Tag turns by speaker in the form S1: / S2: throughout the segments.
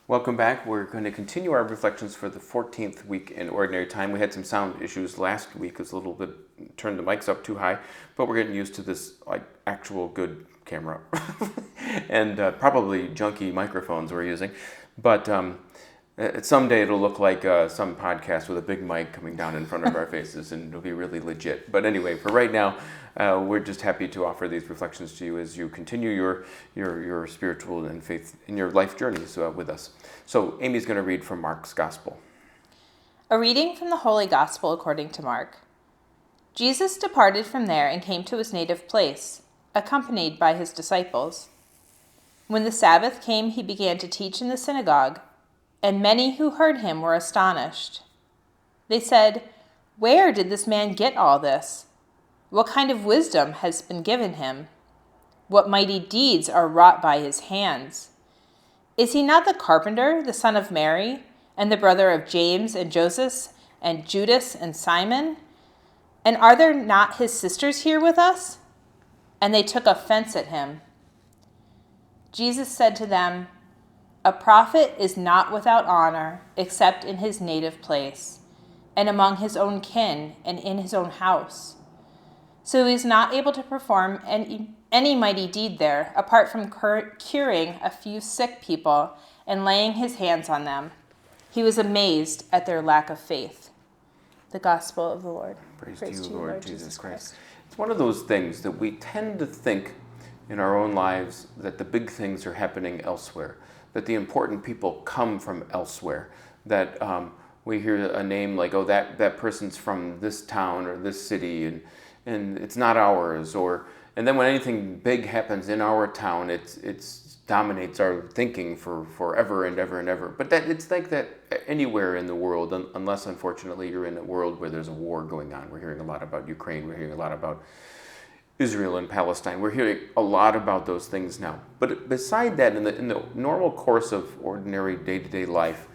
S1: Welcome back. We're going to continue our reflections for the 14th week in Ordinary Time. We had some sound issues last week. It was a little bit, turned the mics up too high, but we're getting used to this actual good camera and probably junky microphones we're using. But someday it'll look like some podcast with a big mic coming down in front of our faces, and it'll be really legit. But anyway, for right now, we're just happy to offer these reflections to you as you continue your spiritual and faith in your life journeys with us. So Amy's going to read from Mark's Gospel.
S2: A reading from the Holy Gospel according to Mark. Jesus departed from there and came to his native place, accompanied by his disciples. When the Sabbath came, he began to teach in the synagogue, and many who heard him were astonished. They said, "Where did this man get all this? What kind of wisdom has been given him? What mighty deeds are wrought by his hands? Is he not the carpenter, the son of Mary, and the brother of James and Joseph, and Judas and Simon? And are there not his sisters here with us?" And they took offense at him. Jesus said to them, "A prophet is not without honor except in his native place, and among his own kin, and in his own house." So he was not able to perform any mighty deed there, apart from curing a few sick people and laying his hands on them. He was amazed at their lack of faith. The Gospel of the Lord.
S1: Praise to you, Lord Jesus Christ. It's one of those things that we tend to think in our own lives that the big things are happening elsewhere, that the important people come from elsewhere, that we hear a name like, oh, that person's from this town or this city, and it's not ours, and then when anything big happens in our town, it's dominates our thinking for forever and ever and ever. But it's like that anywhere in the world, unless unfortunately you're in a world where there's a war going on. We're hearing a lot about Ukraine. We're hearing a lot about Israel and Palestine. We're hearing a lot about those things now. But beside that, in the normal course of ordinary day-to-day life,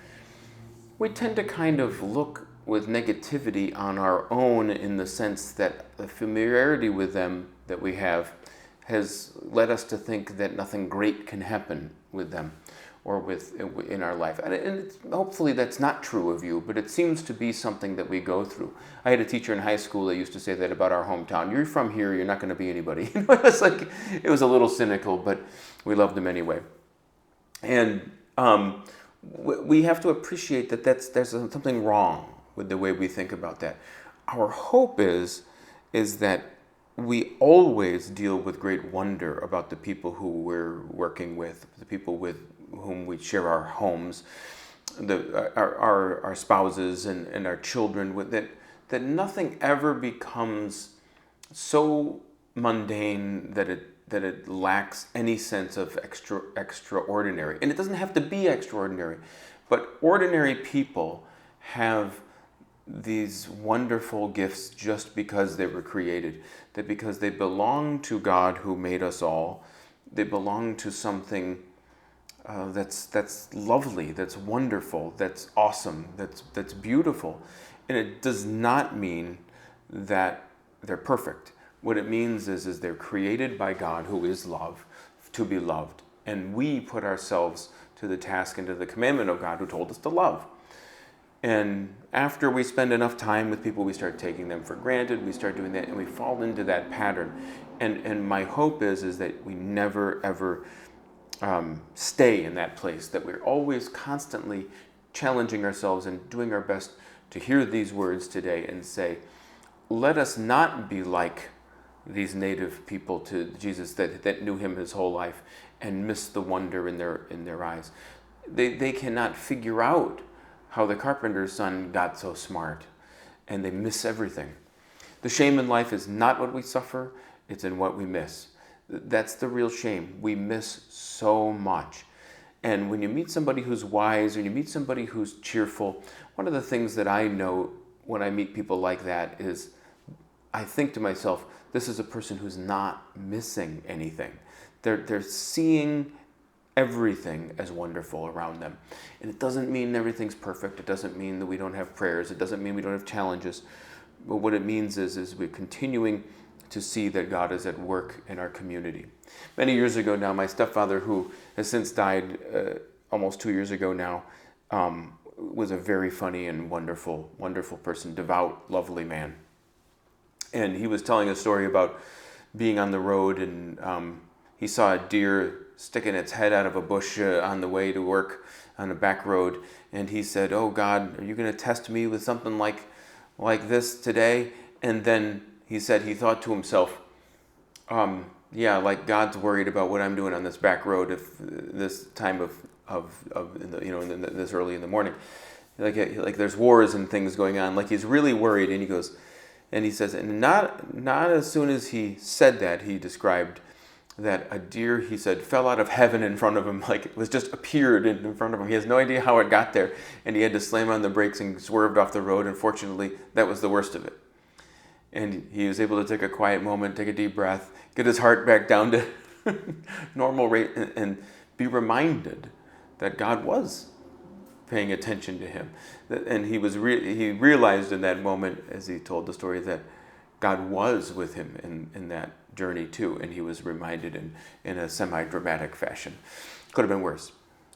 S1: we tend to kind of look with negativity on our own, in the sense that the familiarity with them that we have has led us to think that nothing great can happen with them or in our life. And hopefully that's not true of you, but it seems to be something that we go through. I had a teacher in high school that used to say that about our hometown. You're from here, you're not going to be anybody. It was a little cynical, but we loved them anyway. And we have to appreciate that there's something wrong with the way we think about that. Our hope is that we always deal with great wonder about the people who we're working with, the people with whom we share our homes, our spouses and our children, with that nothing ever becomes so mundane that it lacks any sense of extraordinary. And it doesn't have to be extraordinary, but ordinary people have these wonderful gifts just because they were created, that because they belong to God who made us all, they belong to something that's lovely, that's wonderful, that's awesome, that's beautiful. And it does not mean that they're perfect. What it means is they're created by God, who is love, to be loved. And we put ourselves to the task and to the commandment of God, who told us to love. And after we spend enough time with people, we start taking them for granted. We start doing that, and we fall into that pattern. And my hope is that we never, ever stay in that place, that we're always constantly challenging ourselves and doing our best to hear these words today and say, let us not be like these native people to Jesus that knew him his whole life and missed the wonder in their eyes. They cannot figure out how the carpenter's son got so smart, and they miss everything. The shame in life is not what we suffer, it's in what we miss. That's the real shame. We miss so much. And when you meet somebody who's wise, or you meet somebody who's cheerful, one of the things that I know when I meet people like that is, I think to myself, this is a person who's not missing anything. They're seeing everything as wonderful around them. And it doesn't mean everything's perfect. It doesn't mean that we don't have prayers. It doesn't mean we don't have challenges. But what it means is we're continuing to see that God is at work in our community. Many years ago now, my stepfather, who has since died, almost 2 years ago now, was a very funny and wonderful, wonderful person, devout, lovely man. And he was telling a story about being on the road, and he saw a deer sticking its head out of a bush on the way to work on a back road. And he said, "Oh God, are you going to test me with something like this today?" And then he said he thought to himself, yeah, like God's worried about what I'm doing on this back road if this time this early in the morning, like there's wars and things going on. Like he's really worried, and he says, and not as soon as he said that, he described that a deer, he said, fell out of heaven in front of him, like it was just appeared in front of him. He has no idea how it got there, and he had to slam on the brakes and swerved off the road. And fortunately, that was the worst of it. And he was able to take a quiet moment, take a deep breath, get his heart back down to normal rate, and be reminded that God was paying attention to him. And he realized in that moment, as he told the story, that God was with him in that journey too. And he was reminded in a semi-dramatic fashion. Could have been worse.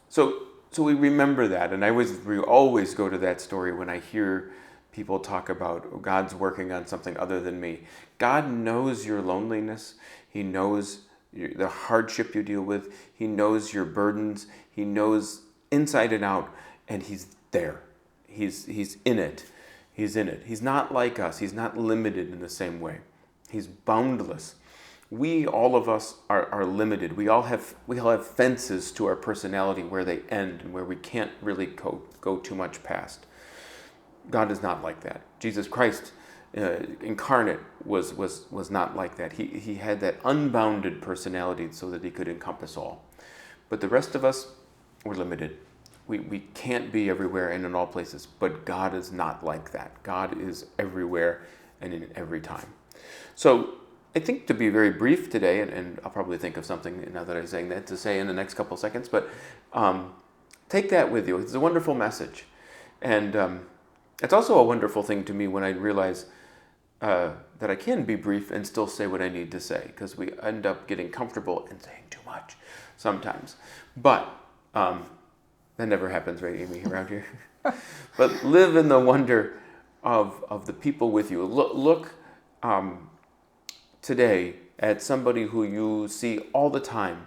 S1: So we remember that. And we always go to that story when I hear people talk about God's working on something other than me. God knows your loneliness. He knows the hardship you deal with. He knows your burdens. He knows inside and out, and he's there. He's in it. He's in it. He's not like us. He's not limited in the same way. He's boundless. All of us are limited. We all have fences to our personality where they end and where we can't really go too much past. God is not like that. Jesus Christ incarnate was not like that. He had that unbounded personality so that he could encompass all. But the rest of us, we're limited. We can't be everywhere and in all places. But God is not like that. God is everywhere and in every time. So I think, to be very brief today, and I'll probably think of something now that I'm saying that to say in the next couple seconds, but take that with you. It's a wonderful message. And it's also a wonderful thing to me when I realize that I can be brief and still say what I need to say, because we end up getting comfortable and saying too much sometimes. But that never happens, right, Amy, around here? But live in the wonder of the people with you. Look today at somebody who you see all the time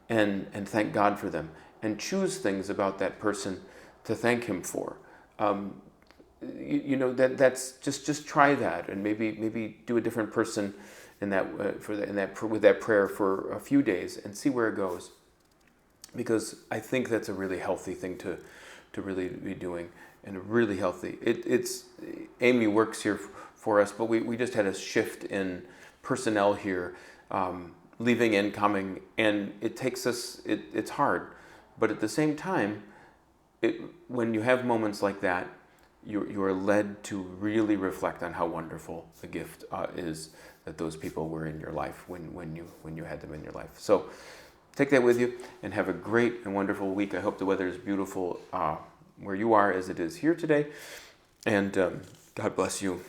S1: and thank God for them, and choose things about that person to thank him for. That's just try that, and maybe do a different person with that prayer for a few days and see where it goes, because I think that's a really healthy thing to really be doing, and really healthy. It's Amy works here for us, but we just had a shift in personnel here, leaving and coming, and it takes us. It's hard, but at the same time, when you have moments like that, you are led to really reflect on how wonderful the gift is that those people were in your life when you had them in your life. So take that with you and have a great and wonderful week. I hope the weather is beautiful where you are as it is here today. And God bless you.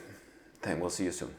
S1: And we'll see you soon.